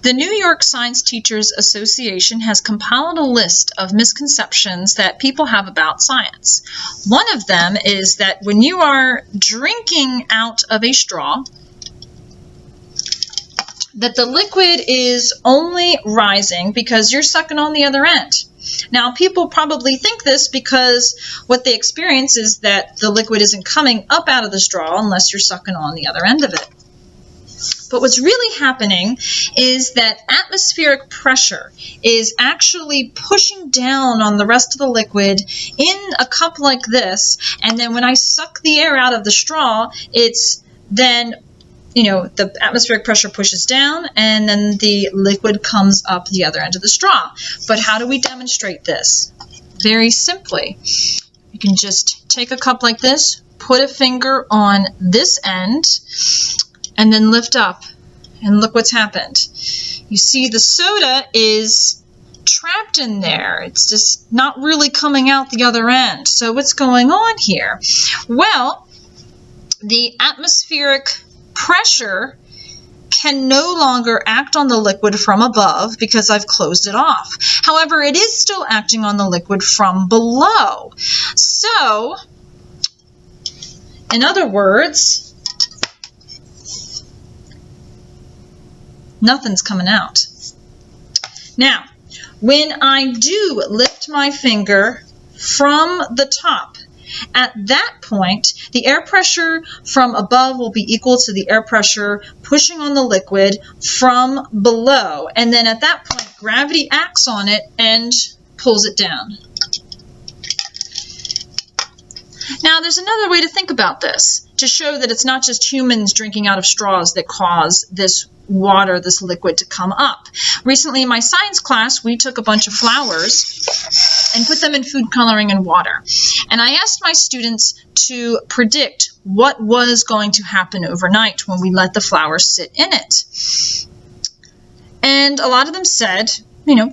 The New York Science Teachers Association has compiled a list of misconceptions that people have about science. One of them is that when you are drinking out of a straw, that the liquid is only rising because you're sucking on the other end. Now, people probably think this because what they experience is that the liquid isn't coming up out of the straw unless you're sucking on the other end of it. But what's really happening is that atmospheric pressure is actually pushing down on the rest of the liquid in a cup like this, and then when I suck the air out of the straw, it's then, the atmospheric pressure pushes down, and then the liquid comes up the other end of the straw. But how do we demonstrate this? Very simply. You can just take a cup like this, put a finger on this end, and then lift up, and look what's happened. You see the soda is trapped in there. It's just not really coming out the other end. So what's going on here? Well, the atmospheric pressure can no longer act on the liquid from above because I've closed it off. However, it is still acting on the liquid from below. So, in other words, nothing's coming out. Now, when I do lift my finger from the top, at that point, the air pressure from above will be equal to the air pressure pushing on the liquid from below. And then at that point, gravity acts on it and pulls it down. Now, there's another way to think about this to show that it's not just humans drinking out of straws that cause this water, this liquid, to come up. Recently in my science class, we took a bunch of flowers and put them in food coloring and water. And I asked my students to predict what was going to happen overnight when we let the flowers sit in it. And a lot of them said,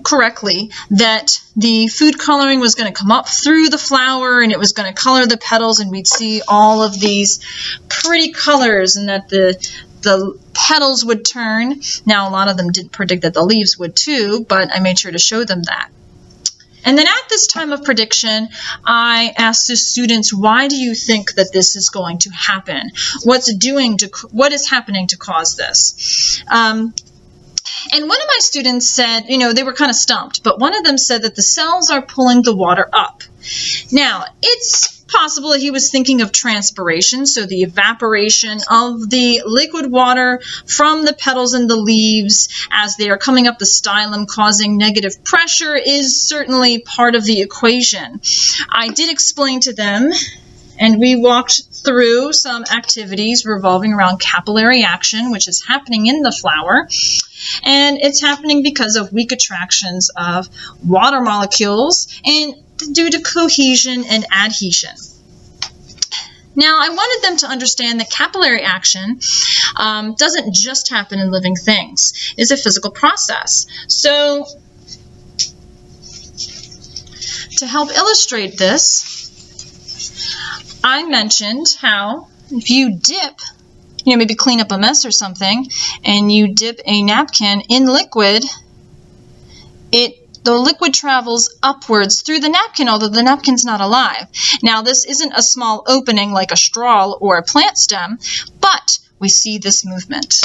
correctly, that the food coloring was going to come up through the flower and it was going to color the petals, and we'd see all of these pretty colors, and that the petals would turn. Now, a lot of them didn't predict that the leaves would too, but I made sure to show them that. And then at this time of prediction, I asked the students, why do you think that this is going to happen? What is happening to cause this? And one of my students said, they were kind of stumped, but one of them said that the cells are pulling the water up. Now, it's possible that he was thinking of transpiration, so the evaporation of the liquid water from the petals and the leaves as they are coming up the stylum, causing negative pressure, is certainly part of the equation. I did explain to them, and we walked through some activities revolving around capillary action, which is happening in the flower. And it's happening because of weak attractions of water molecules and due to cohesion and adhesion. Now, I wanted them to understand that capillary action doesn't just happen in living things. It's a physical process. So, to help illustrate this, I mentioned how if you dip, maybe clean up a mess or something, and you dip a napkin in liquid, the liquid travels upwards through the napkin, although the napkin's not alive. Now, this isn't a small opening like a straw or a plant stem, but we see this movement.